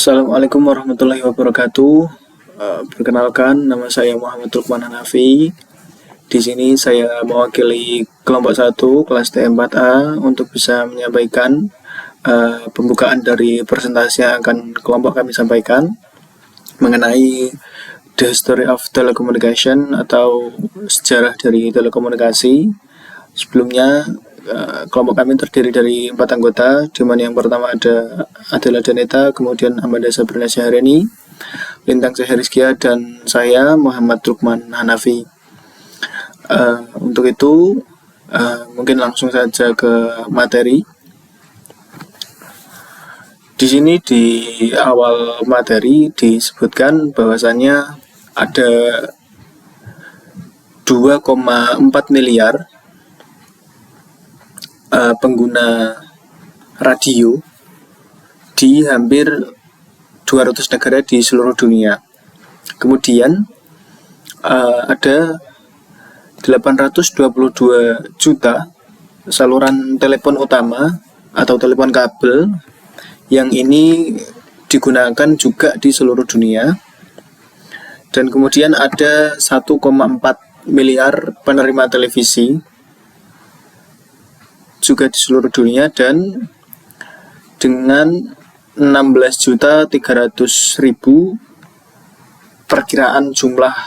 Assalamualaikum warahmatullahi wabarakatuh. Perkenalkan, nama saya Muhammad Lukman Hanafi. Di sini saya mewakili kelompok 1 kelas T4A untuk bisa menyampaikan pembukaan dari presentasi yang akan kelompok kami sampaikan mengenai The History of Telecommunication atau sejarah dari telekomunikasi. Sebelumnya kelompok kami terdiri dari 4 anggota, di mana yang pertama ada Adela Daneta, kemudian Amanda Sabrina Syahreni, Lintang Seherizkia, dan saya Muhammad Lukman Hanafi. Untuk itu mungkin langsung saja ke materi. Di sini di awal materi disebutkan bahwasannya ada 2,4 miliar pengguna radio di hampir 200 negara di seluruh dunia. Kemudian ada 822 juta saluran telepon utama atau telepon kabel yang ini digunakan juga di seluruh dunia. Dan kemudian ada 1,4 miliar penerima televisi juga di seluruh dunia, dan dengan 16.300.000 perkiraan jumlah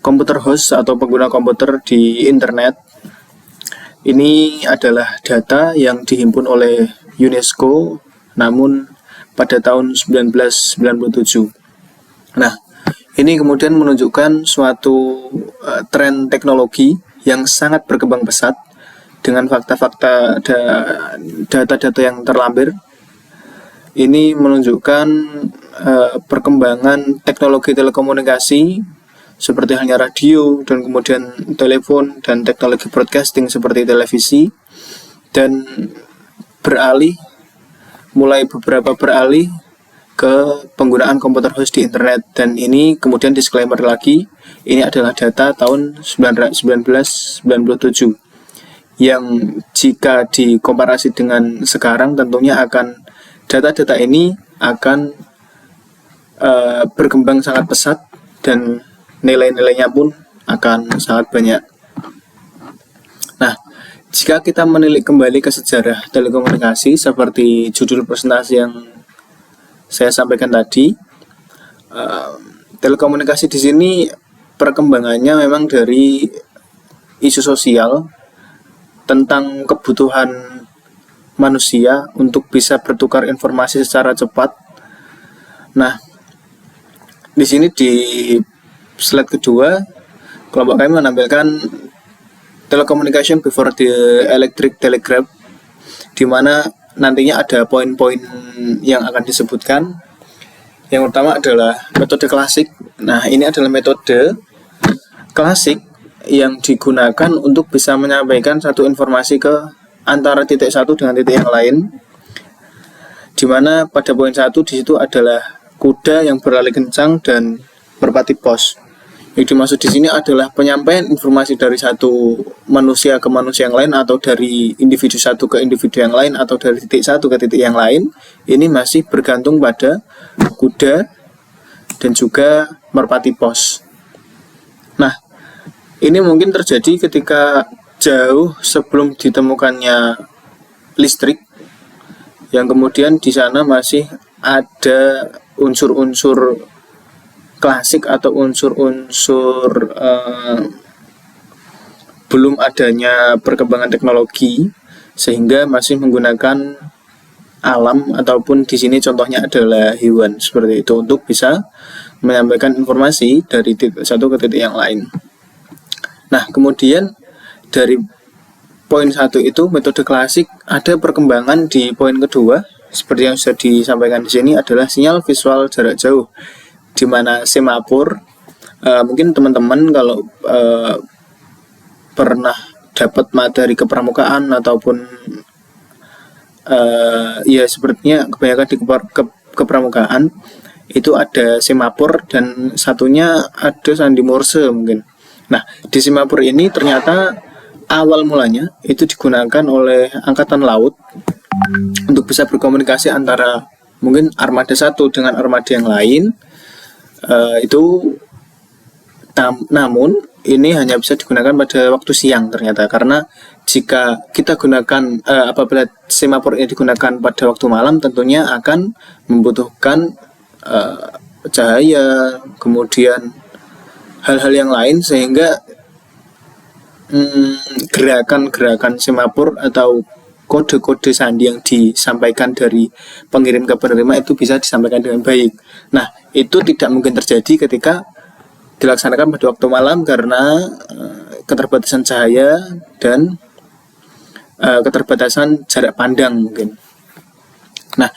komputer host atau pengguna komputer di internet. Ini adalah data yang dihimpun oleh UNESCO, namun pada tahun 1997. Nah, ini kemudian menunjukkan suatu tren teknologi yang sangat berkembang pesat dengan fakta-fakta data-data yang terlampir. Ini menunjukkan perkembangan teknologi telekomunikasi seperti halnya radio, dan kemudian telepon, dan teknologi broadcasting seperti televisi, dan mulai beralih ke penggunaan komputer host di internet. Dan ini kemudian disclaimer lagi, ini adalah data tahun 1997 yang jika dikomparasi dengan sekarang tentunya akan data-data ini akan berkembang sangat pesat dan nilai-nilainya pun akan sangat banyak. Nah, jika kita menilik kembali ke sejarah telekomunikasi seperti judul presentasi yang saya sampaikan tadi, telekomunikasi di sini perkembangannya memang dari isu sosial tentang kebutuhan manusia untuk bisa bertukar informasi secara cepat. Nah, di sini di slide kedua, kelompok kami menampilkan telecommunication before the electric telegraph, di mana nantinya ada poin-poin yang akan disebutkan. Yang pertama adalah metode klasik. Nah, ini adalah metode klasik yang digunakan untuk bisa menyampaikan satu informasi ke antara titik satu dengan titik yang lain, di mana pada poin 1 di situ adalah kuda yang berlari kencang dan merpati pos. Yang dimaksud di sini adalah penyampaian informasi dari satu manusia ke manusia yang lain, atau dari individu satu ke individu yang lain, atau dari titik satu ke titik yang lain. Ini masih bergantung pada kuda dan juga merpati pos. Nah, ini mungkin terjadi ketika jauh sebelum ditemukannya listrik, yang kemudian di sana masih ada unsur-unsur klasik atau unsur-unsur belum adanya perkembangan teknologi, sehingga masih menggunakan alam, ataupun di sini contohnya adalah hewan seperti itu, untuk bisa menyampaikan informasi dari titik satu ke titik yang lain. Nah, kemudian dari poin 1 itu metode klasik, ada perkembangan di poin kedua seperti yang sudah disampaikan di sini, adalah sinyal visual jarak jauh, di mana semapur, mungkin teman-teman kalau pernah dapat materi kepramukaan ataupun ya sepertinya kebanyakan di kepramukaan itu ada semapur, dan satunya ada sandi Morse mungkin. Nah, di semapur ini ternyata awal mulanya itu digunakan oleh angkatan laut untuk bisa berkomunikasi antara mungkin armada satu dengan armada yang lain itu namun ini hanya bisa digunakan pada waktu siang ternyata, karena jika kita gunakan apabila semapur ini digunakan pada waktu malam tentunya akan membutuhkan cahaya, kemudian hal-hal yang lain, sehingga gerakan-gerakan semapur atau kode-kode sandi yang disampaikan dari pengirim ke penerima itu bisa disampaikan dengan baik. Nah, itu tidak mungkin terjadi ketika dilaksanakan pada waktu malam karena keterbatasan cahaya dan keterbatasan jarak pandang mungkin. Nah,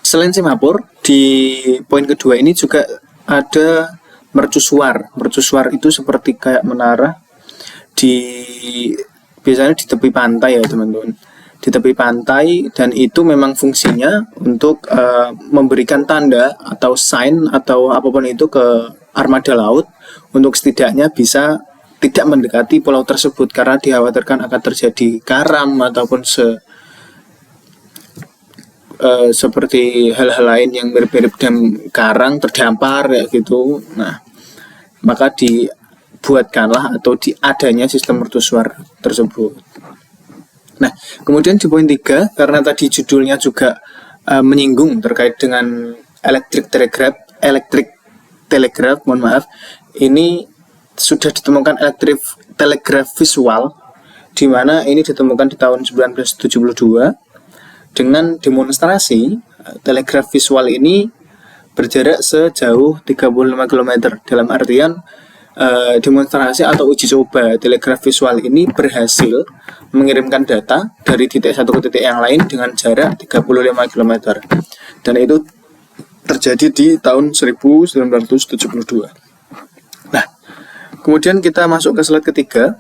selain semapur, di poin kedua ini juga ada mercusuar. Mercusuar itu seperti kayak menara biasanya di tepi pantai ya teman-teman, di tepi pantai, dan itu memang fungsinya untuk memberikan tanda atau sign atau apapun itu ke armada laut untuk setidaknya bisa tidak mendekati pulau tersebut karena dikhawatirkan akan terjadi karam ataupun seperti hal-hal lain yang mirip-mirip dengan karang terdampar kayak gitu. Nah, maka dibuatkanlah atau diadanya sistem mercusuar tersebut. Nah, kemudian di poin 3, karena tadi judulnya juga menyinggung terkait dengan electric telegraph, ini sudah ditemukan electric telegraph visual, di mana ini ditemukan di tahun 1972 dengan demonstrasi telegraf visual ini berjarak sejauh 35 km. Dalam artian demonstrasi atau uji coba telegraf visual ini berhasil mengirimkan data dari titik satu ke titik yang lain dengan jarak 35 km. Dan itu terjadi di tahun 1972. Nah, kemudian kita masuk ke slide ketiga,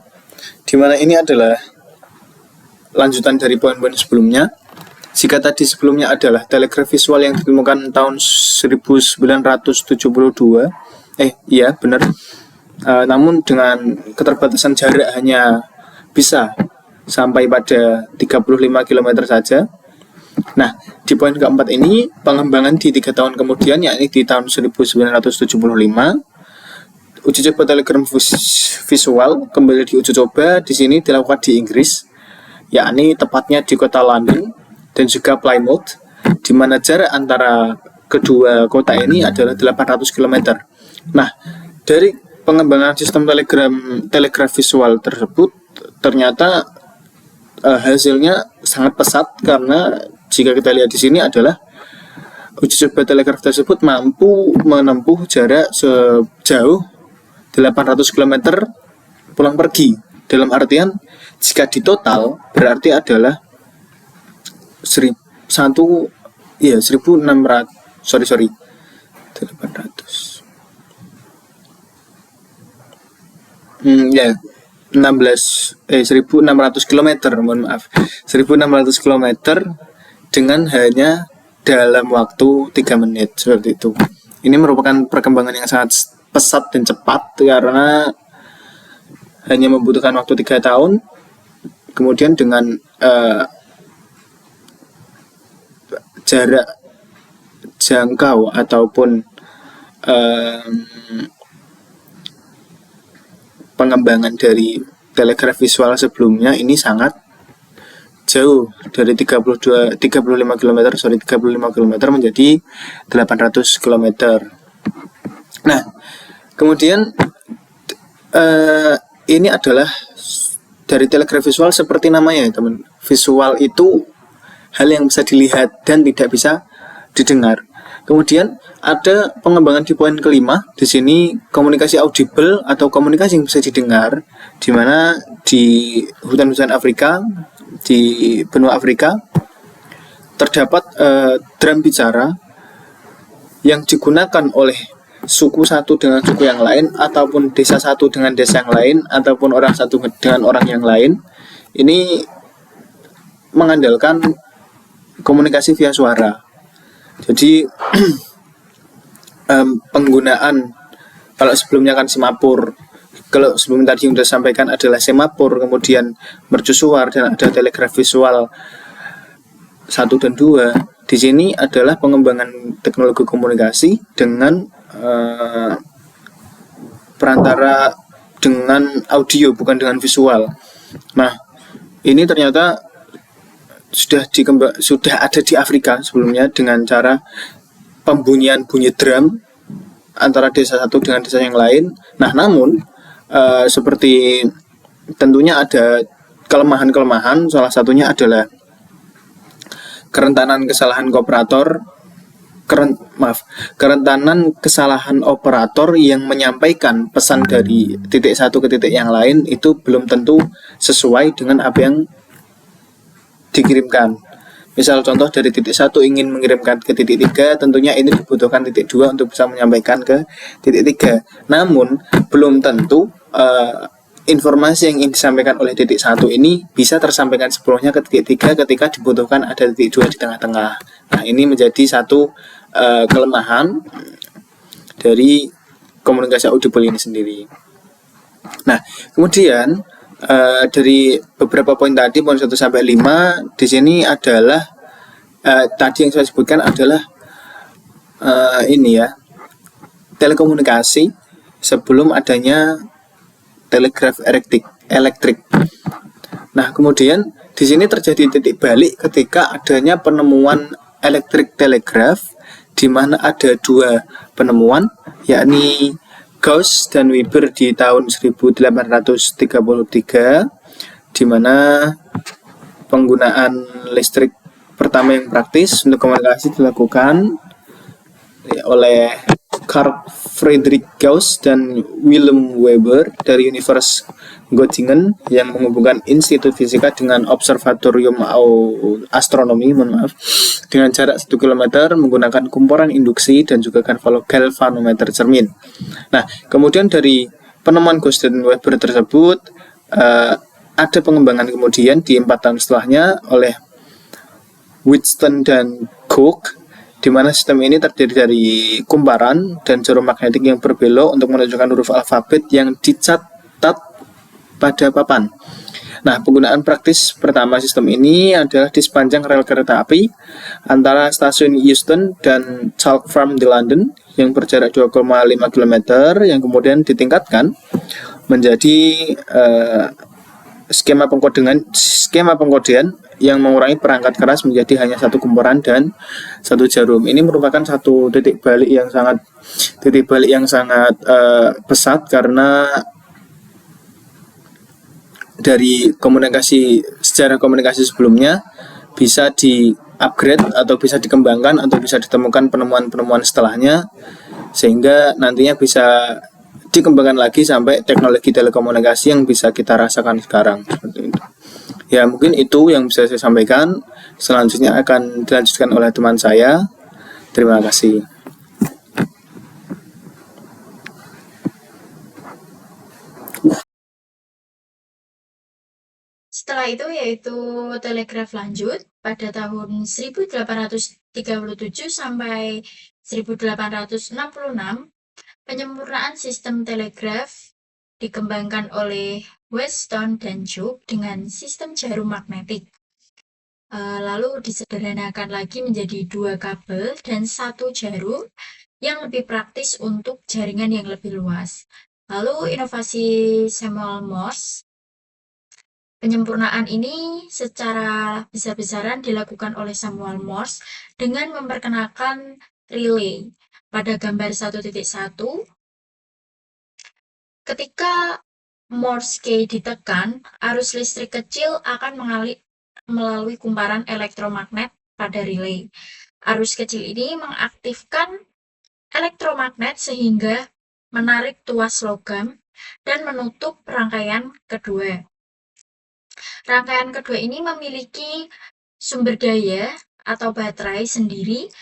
di mana ini adalah lanjutan dari poin-poin sebelumnya. Jika tadi sebelumnya adalah telegraf visual yang ditemukan tahun 1972, iya benar. Namun dengan keterbatasan jarak hanya bisa sampai pada 35 km saja. Nah, di poin keempat ini pengembangan di 3 tahun kemudian, yakni di tahun 1975, uji coba telegram visual kembali diuji coba di sini dilakukan di Inggris, yakni tepatnya di kota London dan juga Plymouth, di mana jarak antara kedua kota ini adalah 800 km. Nah, dari pengembangan sistem telegraf visual tersebut ternyata hasilnya sangat pesat, karena jika kita lihat di sini adalah uji coba telegraf tersebut mampu menempuh jarak sejauh 800 km pulang pergi. Dalam artian jika ditotal berarti adalah 800 km, mohon maaf, 1600 km dengan hanya dalam waktu 3 menit seperti itu. Ini merupakan perkembangan yang sangat pesat dan cepat karena hanya membutuhkan waktu 3 tahun. Kemudian dengan jarak jangkau ataupun pengembangan dari telegraf visual sebelumnya ini sangat jauh, dari 35 km menjadi 800 km. Nah, kemudian ini adalah dari telegraf visual seperti namanya ya teman. Visual itu hal yang bisa dilihat dan tidak bisa didengar. Kemudian ada pengembangan di poin kelima, di sini komunikasi audible atau komunikasi yang bisa didengar, di mana di hutan-hutan Afrika, di benua Afrika terdapat drum bicara yang digunakan oleh suku satu dengan suku yang lain, ataupun desa satu dengan desa yang lain, ataupun orang satu dengan orang yang lain. Ini mengandalkan komunikasi via suara. Jadi penggunaan, kalau sebelumnya kan semapur, kalau sebelum tadi yang sudah sampaikan adalah semapur, kemudian mercusuar, dan ada telegraf visual 1 dan 2. di sini adalah pengembangan teknologi komunikasi dengan perantara dengan audio, bukan dengan visual. Nah, ini ternyata sudah ada di Afrika sebelumnya dengan cara pembunyian bunyi drum antara desa satu dengan desa yang lain. Nah, namun seperti tentunya ada kelemahan-kelemahan, salah satunya adalah kerentanan kesalahan operator yang menyampaikan pesan dari titik satu ke titik yang lain itu belum tentu sesuai dengan apa yang dikirimkan. Misal contoh dari titik satu ingin mengirimkan ke titik 3, tentunya ini dibutuhkan titik 2 untuk bisa menyampaikan ke titik 3. Namun belum tentu informasi yang ingin disampaikan oleh titik 1 ini bisa tersampaikan sepenuhnya ke titik 3 ketika dibutuhkan ada titik 2 di tengah-tengah. Nah, ini menjadi satu kelemahan dari komunikasi audible ini sendiri. Nah, kemudian dari beberapa poin tadi, poin 1 sampai 5 di sini adalah tadi yang saya sebutkan adalah telekomunikasi sebelum adanya telegraf elektrik. Nah, kemudian di sini terjadi titik balik ketika adanya penemuan elektrik telegraf, di mana ada 2 penemuan, yakni Gauss dan Weber di tahun 1833, di mana penggunaan listrik pertama yang praktis untuk komunikasi dilakukan oleh Carl Friedrich Gauss dan Wilhelm Weber dari Universitas Göttingen yang menghubungkan Institut Fisika dengan Observatorium Astronomi dengan jarak 1 km menggunakan kumpulan induksi dan juga galvanometer cermin. Nah, kemudian dari penemuan Gauss dan Weber tersebut ada pengembangan kemudian di 4 tahun setelahnya oleh Wheatstone dan Cooke, di mana sistem ini terdiri dari kumparan dan jarum magnetik yang berbelok untuk menunjukkan huruf alfabet yang dicatat pada papan. Nah, penggunaan praktis pertama sistem ini adalah di sepanjang rel kereta api antara stasiun Euston dan Chalk Farm di London yang berjarak 2,5 km yang kemudian ditingkatkan menjadi skema pengkodean yang mengurangi perangkat keras menjadi hanya 1 kumparan dan 1 jarum. Ini merupakan satu titik balik yang sangat pesat, karena dari sejarah komunikasi sebelumnya bisa di-upgrade atau bisa dikembangkan atau bisa ditemukan penemuan-penemuan setelahnya, sehingga nantinya bisa dikembangkan lagi sampai teknologi telekomunikasi yang bisa kita rasakan sekarang, seperti itu. Ya, mungkin itu yang bisa saya sampaikan. Selanjutnya akan dilanjutkan oleh teman saya. Terima kasih. Setelah itu yaitu telegraf lanjut pada tahun 1837 sampai 1866. Penyempurnaan sistem telegraf dikembangkan oleh Wheatstone dan Cooke dengan sistem jarum magnetik. Lalu disederhanakan lagi menjadi 2 kabel dan 1 jarum yang lebih praktis untuk jaringan yang lebih luas. Lalu inovasi Samuel Morse. Penyempurnaan ini secara besar-besaran dilakukan oleh Samuel Morse dengan memperkenalkan relay pada gambar 1.1. Ketika Morse key ditekan, arus listrik kecil akan mengalir melalui kumparan elektromagnet pada relay. Arus kecil ini mengaktifkan elektromagnet sehingga menarik tuas logam dan menutup rangkaian kedua. Rangkaian kedua ini memiliki sumber daya atau baterai sendiri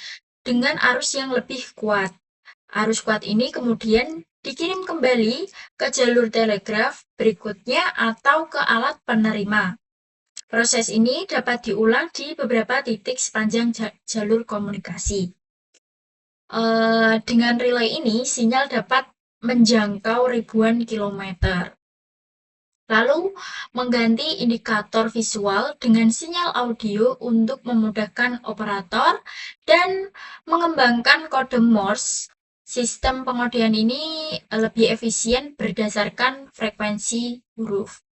dengan arus yang lebih kuat. Arus kuat ini kemudian dikirim kembali ke jalur telegraf berikutnya atau ke alat penerima. Proses ini dapat diulang di beberapa titik sepanjang jalur komunikasi. Dengan relay ini, sinyal dapat menjangkau ribuan kilometer. Lalu mengganti indikator visual dengan sinyal audio untuk memudahkan operator dan mengembangkan kode Morse. Sistem pengodean ini lebih efisien berdasarkan frekuensi huruf.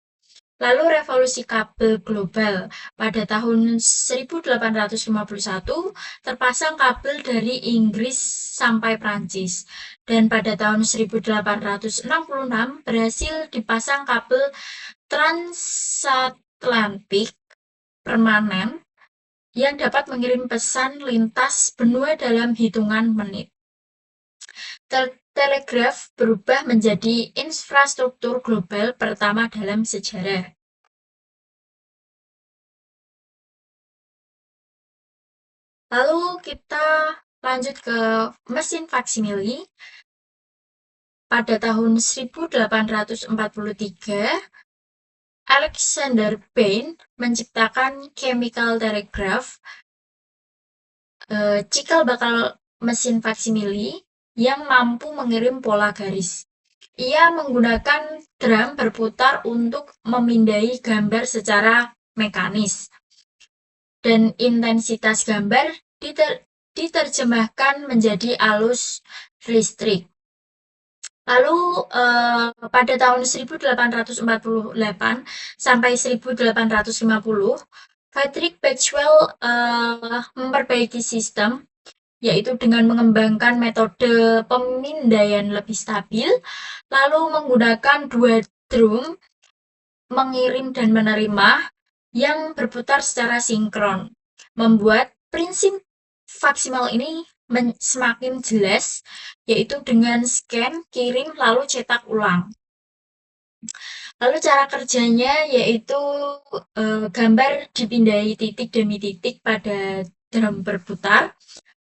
Lalu revolusi kabel global. Pada tahun 1851 terpasang kabel dari Inggris sampai Prancis. Dan pada tahun 1866 berhasil dipasang kabel transatlantik permanen yang dapat mengirim pesan lintas benua dalam hitungan menit. Telegraf berubah menjadi infrastruktur global pertama dalam sejarah. Lalu kita lanjut ke mesin faksimili. Pada tahun 1843, Alexander Bain menciptakan chemical telegraph, cikal bakal mesin faksimili yang mampu mengirim pola garis. Ia menggunakan drum berputar untuk memindai gambar secara mekanis, dan intensitas gambar diterjemahkan menjadi arus listrik. Lalu pada tahun 1848 sampai 1850, Frederick Maxwell memperbaiki sistem, yaitu dengan mengembangkan metode pemindaian lebih stabil, lalu menggunakan dua drum mengirim dan menerima yang berputar secara sinkron, membuat prinsip faksimal ini semakin jelas, yaitu dengan scan, kirim, lalu cetak ulang. Lalu cara kerjanya yaitu gambar dipindai titik demi titik pada drum berputar.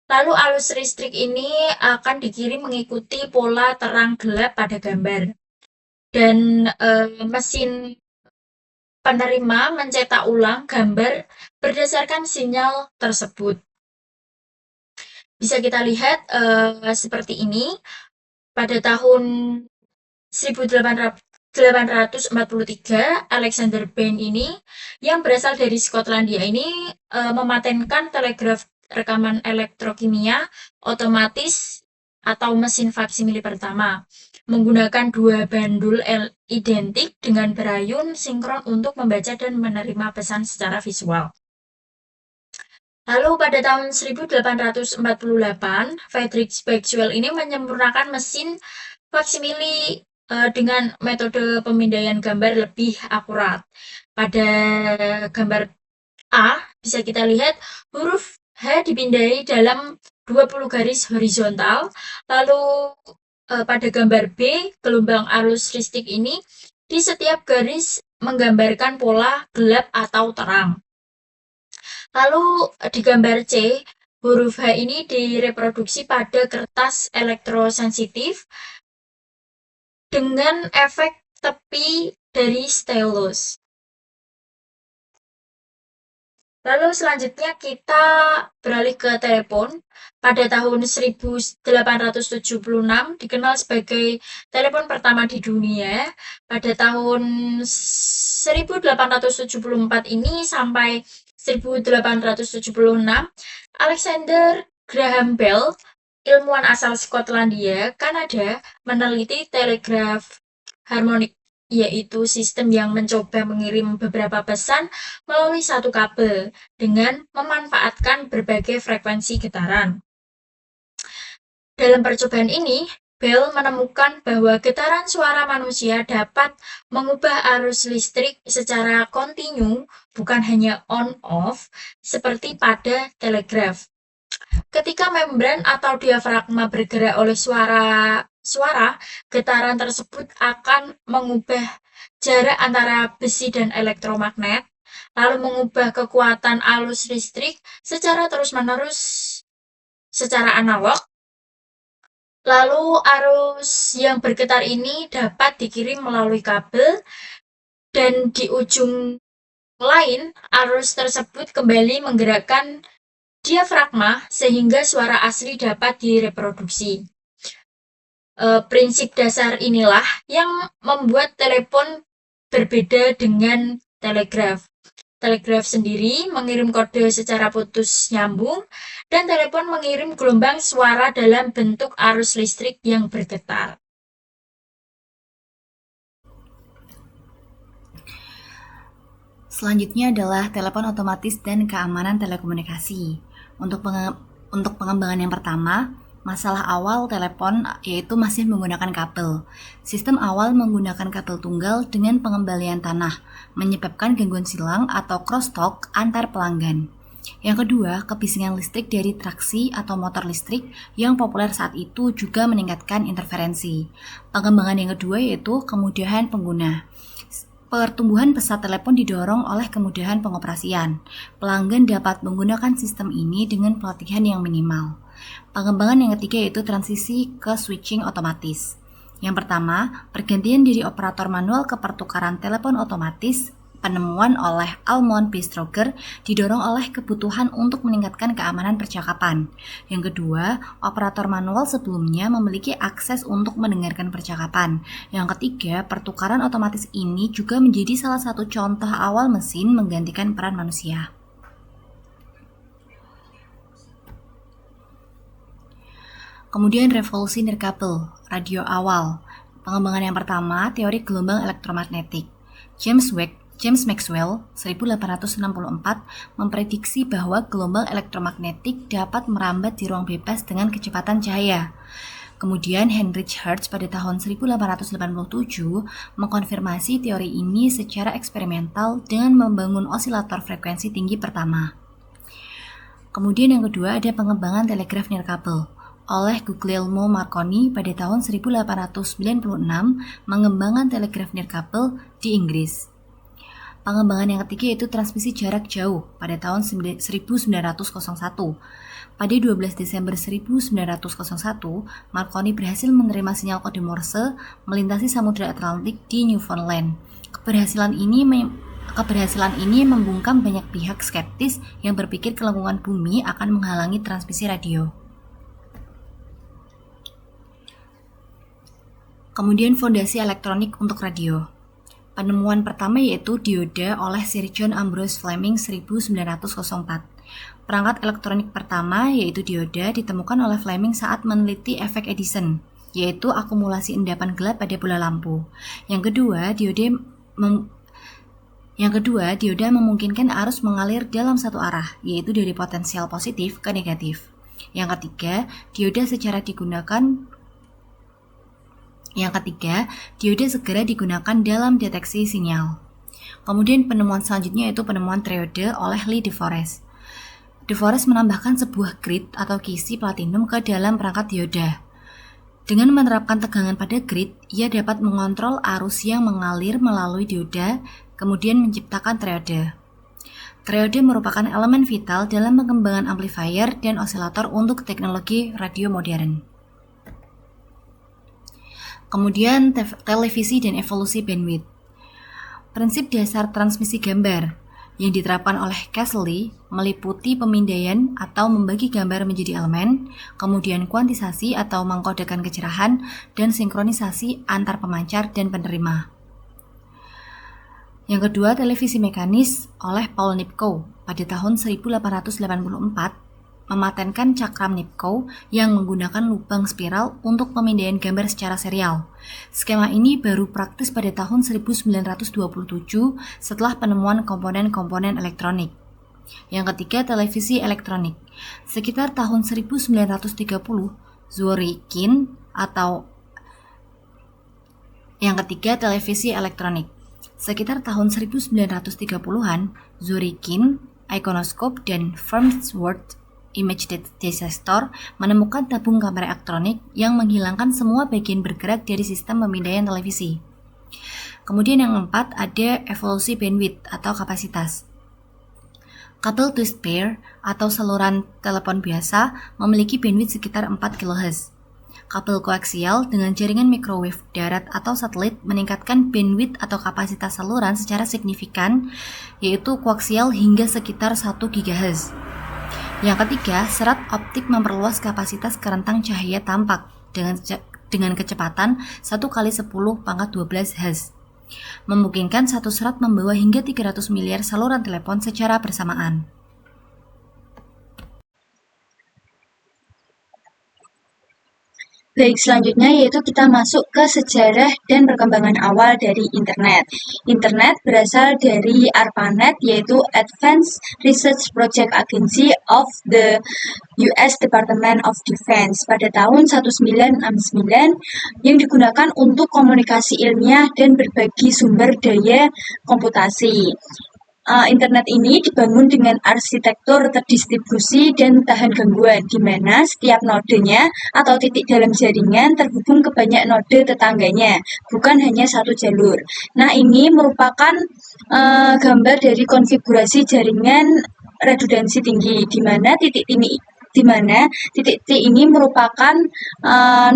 Lalu arus listrik ini akan dikirim mengikuti pola terang gelap pada gambar. Dan mesin penerima mencetak ulang gambar berdasarkan sinyal tersebut. Bisa kita lihat seperti ini. Pada tahun 1843, Alexander Bain ini yang berasal dari Skotlandia ini mematenkan telegraf rekaman elektrokimia otomatis atau mesin faksimili pertama, menggunakan dua bandul identik dengan berayun sinkron untuk membaca dan menerima pesan secara visual. Lalu pada tahun 1848, Frederick Maxwell ini menyempurnakan mesin faksimili dengan metode pemindaian gambar lebih akurat. Pada gambar A bisa kita lihat huruf H dipindai dalam 20 garis horizontal. Lalu pada gambar B, gelombang arus listrik ini di setiap garis menggambarkan pola gelap atau terang. Lalu di gambar C, huruf H ini direproduksi pada kertas elektrosensitif dengan efek tepi dari stylus. Lalu selanjutnya kita beralih ke telepon. Pada tahun 1876 dikenal sebagai telepon pertama di dunia. Pada tahun 1874 ini sampai 1876, Alexander Graham Bell, ilmuwan asal Skotlandia, Kanada, meneliti telegraf harmonik, yaitu sistem yang mencoba mengirim beberapa pesan melalui satu kabel dengan memanfaatkan berbagai frekuensi getaran. Dalam percobaan ini, Bell menemukan bahwa getaran suara manusia dapat mengubah arus listrik secara kontinu, bukan hanya on-off, seperti pada telegraf. Ketika membran atau diafragma bergerak oleh suara, getaran tersebut akan mengubah jarak antara besi dan elektromagnet, lalu mengubah kekuatan arus listrik secara terus-menerus secara analog. Lalu arus yang bergetar ini dapat dikirim melalui kabel, dan di ujung lain arus tersebut kembali menggerakkan diafragma sehingga suara asli dapat direproduksi. Prinsip dasar inilah yang membuat telepon berbeda dengan telegraf. Telegraf sendiri mengirim kode secara putus nyambung, dan telepon mengirim gelombang suara dalam bentuk arus listrik yang bergetar. Selanjutnya adalah telepon otomatis dan keamanan telekomunikasi. Untuk pengembangan yang pertama, masalah awal telepon yaitu masih menggunakan kabel. Sistem awal menggunakan kabel tunggal dengan pengembalian tanah, menyebabkan gangguan silang atau crosstalk antar pelanggan. Yang kedua, kebisingan listrik dari traksi atau motor listrik yang populer saat itu juga meningkatkan interferensi. Pengembangan yang kedua yaitu kemudahan pengguna. Pertumbuhan pesat telepon didorong oleh kemudahan pengoperasian. Pelanggan dapat menggunakan sistem ini dengan pelatihan yang minimal. Pengembangan yang ketiga yaitu transisi ke switching otomatis. Yang pertama, pergantian dari operator manual ke pertukaran telepon otomatis. Penemuan oleh Almond B. Stroger didorong oleh kebutuhan untuk meningkatkan keamanan percakapan. Yang kedua, operator manual sebelumnya memiliki akses untuk mendengarkan percakapan. Yang ketiga, pertukaran otomatis ini juga menjadi salah satu contoh awal mesin menggantikan peran manusia. Kemudian revolusi nirkabel, radio awal. Pengembangan yang pertama, teori gelombang elektromagnetik. James Maxwell 1864 memprediksi bahwa gelombang elektromagnetik dapat merambat di ruang bebas dengan kecepatan cahaya. Kemudian Heinrich Hertz pada tahun 1887 mengkonfirmasi teori ini secara eksperimental dengan membangun osilator frekuensi tinggi pertama. Kemudian yang kedua ada pengembangan telegraf nirkabel. Oleh Guglielmo Marconi pada tahun 1896 mengembangkan telegraf nirkabel di Inggris. Pengembangan yang ketiga yaitu transmisi jarak jauh pada tahun 1901. Pada 12 Desember 1901, Marconi berhasil menerima sinyal kode Morse melintasi Samudra Atlantik di Newfoundland. Keberhasilan ini membungkam banyak pihak skeptis yang berpikir kelengkungan bumi akan menghalangi transmisi radio. Kemudian fondasi elektronik untuk radio. Penemuan pertama yaitu dioda oleh Sir John Ambrose Fleming 1904. Perangkat elektronik pertama yaitu dioda ditemukan oleh Fleming saat meneliti efek Edison, yaitu akumulasi endapan gelap pada bola lampu. Yang kedua, dioda memungkinkan arus mengalir dalam satu arah, yaitu dari potensial positif ke negatif. Yang ketiga, dioda segera digunakan dalam deteksi sinyal. Kemudian penemuan selanjutnya yaitu penemuan triode oleh Lee De Forest. De Forest menambahkan sebuah grid atau kisi platinum ke dalam perangkat dioda. Dengan menerapkan tegangan pada grid, ia dapat mengontrol arus yang mengalir melalui dioda, kemudian menciptakan triode. Triode merupakan elemen vital dalam pengembangan amplifier dan osilator untuk teknologi radio modern. Kemudian televisi dan evolusi bandwidth. Prinsip dasar transmisi gambar yang diterapkan oleh Casely meliputi pemindaian atau membagi gambar menjadi elemen, kemudian kuantisasi atau mengkodekan kecerahan, dan sinkronisasi antar pemancar dan penerima. Yang kedua, televisi mekanis oleh Paul Nipkow pada tahun 1884 mematenkan cakram Nipkow yang menggunakan lubang spiral untuk pemindaian gambar secara serial. Skema ini baru praktis pada tahun 1927 setelah penemuan komponen-komponen elektronik. Yang ketiga, televisi elektronik. Sekitar tahun 1930, Zworykin atau yang ketiga, televisi elektronik. Sekitar tahun 1930-an, Zworykin, Iconoscope, dan Farnsworth Image Detector menemukan tabung kamera elektronik yang menghilangkan semua bagian bergerak dari sistem pemindaian televisi. Kemudian yang keempat ada evolusi bandwidth atau kapasitas. Kabel twist pair atau saluran telepon biasa memiliki bandwidth sekitar 4 kHz. Kabel koaksial dengan jaringan microwave darat atau satelit meningkatkan bandwidth atau kapasitas saluran secara signifikan, yaitu koaksial hingga sekitar 1 GHz. Yang ketiga, serat optik memperluas kapasitas kerentang cahaya tampak dengan kecepatan 1 kali 10 pangkat 12 Hz. Memungkinkan satu serat membawa hingga 300 miliar saluran telepon secara bersamaan. Baik, selanjutnya yaitu kita masuk ke sejarah dan perkembangan awal dari internet. Internet berasal dari ARPANET, yaitu Advanced Research Project Agency of the US Department of Defense pada tahun 1969 yang digunakan untuk komunikasi ilmiah dan berbagi sumber daya komputasi. Internet ini dibangun dengan arsitektur terdistribusi dan tahan gangguan, di mana setiap nodenya atau titik dalam jaringan terhubung ke banyak node tetangganya, bukan hanya satu jalur. Nah, ini merupakan gambar dari konfigurasi jaringan redundansi tinggi, di mana titik ini merupakan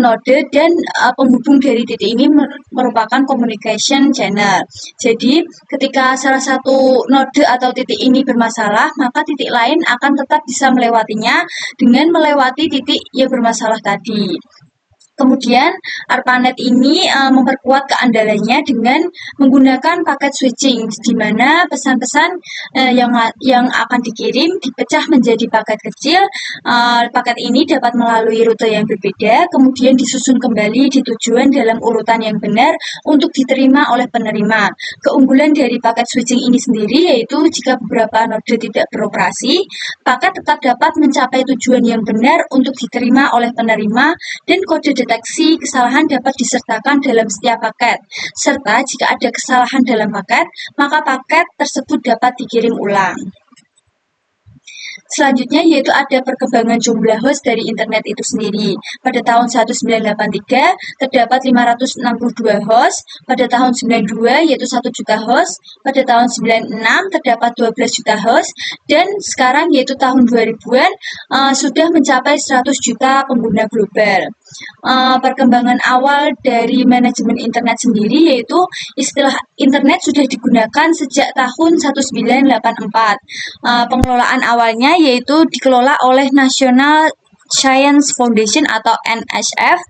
node dan penghubung dari titik ini merupakan communication channel. Jadi, ketika salah satu node atau titik ini bermasalah, maka titik lain akan tetap bisa melewatinya dengan melewati titik yang bermasalah tadi. Kemudian, ARPANET ini memperkuat keandalannya dengan menggunakan paket switching, di mana pesan-pesan yang akan dikirim dipecah menjadi paket kecil. Paket ini dapat melalui rute yang berbeda, kemudian disusun kembali di tujuan dalam urutan yang benar untuk diterima oleh penerima. Keunggulan dari paket switching ini sendiri yaitu jika beberapa node tidak beroperasi, paket tetap dapat mencapai tujuan yang benar untuk diterima oleh penerima dan kode deteksi kesalahan dapat disertakan dalam setiap paket, serta jika ada kesalahan dalam paket, maka paket tersebut dapat dikirim ulang. Selanjutnya yaitu ada perkembangan jumlah host dari internet itu sendiri. Pada tahun 1983 terdapat 562 host, pada tahun 92 yaitu 1 juta host, pada tahun 96 terdapat 12 juta host, dan sekarang yaitu tahun 2000-an sudah mencapai 100 juta pengguna global. Perkembangan awal dari manajemen internet sendiri yaitu istilah internet sudah digunakan sejak tahun 1984. Pengelolaan awalnya yaitu dikelola oleh National Science Foundation atau NSF,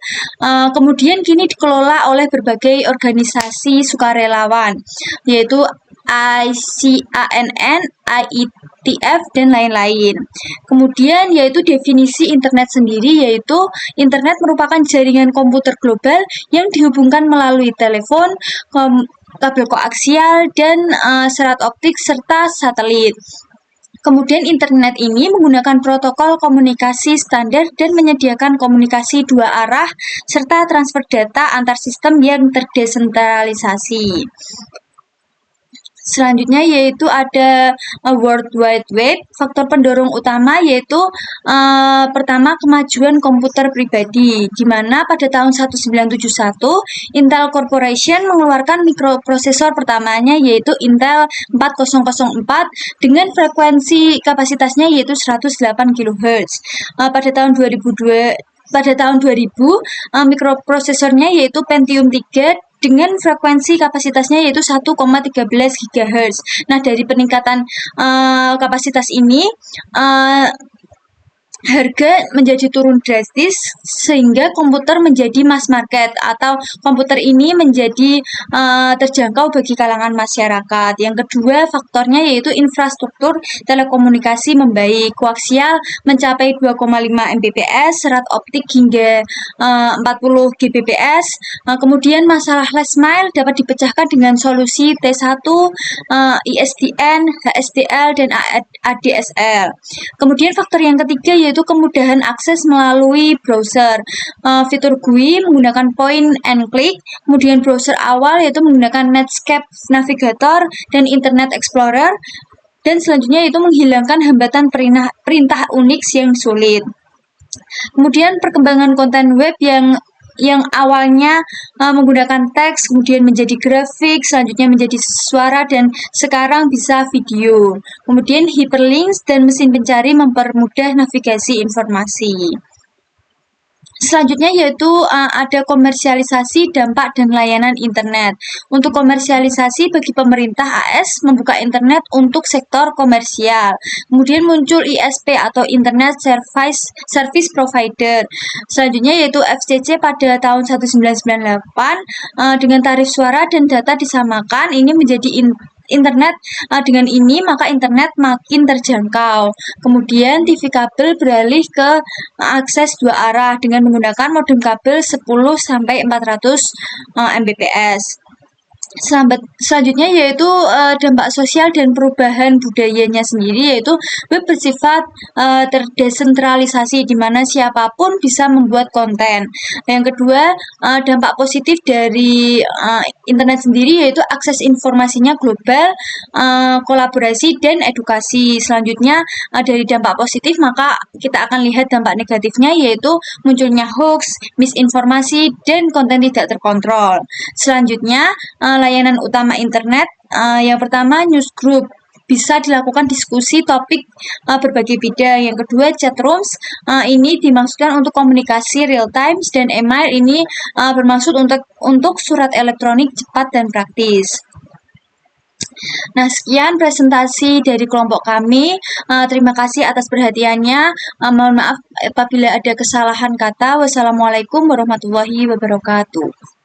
kemudian kini dikelola oleh berbagai organisasi sukarelawan, yaitu ICANN, IETF, dan lain-lain. Kemudian yaitu definisi internet sendiri, yaitu internet merupakan jaringan komputer global yang dihubungkan melalui telepon, kabel koaksial, dan serat optik serta satelit. Kemudian internet ini menggunakan protokol komunikasi standar dan menyediakan komunikasi dua arah serta transfer data antar sistem yang terdesentralisasi. Selanjutnya yaitu ada World Wide Web. Faktor pendorong utama yaitu pertama kemajuan komputer pribadi, di mana pada tahun 1971 Intel Corporation mengeluarkan mikroprosesor pertamanya yaitu Intel 4004 dengan frekuensi kapasitasnya yaitu 108 kHz. Pada tahun 2000 mikroprosesornya yaitu Pentium 3 dengan frekuensi kapasitasnya yaitu 1,13 GHz. Nah, dari peningkatan kapasitas ini, harga menjadi turun drastis sehingga komputer menjadi mass market atau komputer ini menjadi terjangkau bagi kalangan masyarakat. Yang kedua faktornya yaitu infrastruktur telekomunikasi membaik, koaksial mencapai 2,5 Mbps, serat optik hingga 40 Gbps. Kemudian masalah last mile dapat dipecahkan dengan solusi T1, ISDN, HSDL, dan ADSL. Kemudian faktor yang ketiga yaitu kemudahan akses melalui browser. Fitur GUI menggunakan point and click, kemudian browser awal yaitu menggunakan Netscape Navigator dan Internet Explorer, dan selanjutnya yaitu menghilangkan hambatan perintah Unix yang sulit. Kemudian perkembangan konten web yang awalnya menggunakan teks, kemudian menjadi grafik, selanjutnya menjadi suara, dan sekarang bisa video. Kemudian hyperlinks dan mesin pencari mempermudah navigasi informasi. Selanjutnya yaitu ada komersialisasi dampak dan layanan internet. Untuk komersialisasi bagi pemerintah AS membuka internet untuk sektor komersial. Kemudian muncul ISP atau Internet Service Provider. Selanjutnya yaitu FCC pada tahun 1998 dengan tarif suara dan data disamakan ini menjadi internet. Dengan ini maka internet makin terjangkau. Kemudian TV kabel beralih ke akses dua arah dengan menggunakan modem kabel 10 sampai 400 Mbps. Selanjutnya yaitu dampak sosial dan perubahan budayanya sendiri, yaitu web bersifat terdesentralisasi di mana siapapun bisa membuat konten. Yang kedua, dampak positif dari internet sendiri yaitu akses informasinya global, kolaborasi dan edukasi. Selanjutnya dari dampak positif maka kita akan lihat dampak negatifnya yaitu munculnya hoax, misinformasi dan konten tidak terkontrol. Selanjutnya layanan utama internet, yang pertama newsgroup, bisa dilakukan diskusi topik berbagai bidang. Yang kedua chat rooms, ini dimaksudkan untuk komunikasi real time, dan email ini bermaksud untuk surat elektronik cepat dan praktis. Nah, sekian presentasi dari kelompok kami. Terima kasih atas perhatiannya. Mohon maaf apabila ada kesalahan kata. Wassalamualaikum warahmatullahi wabarakatuh.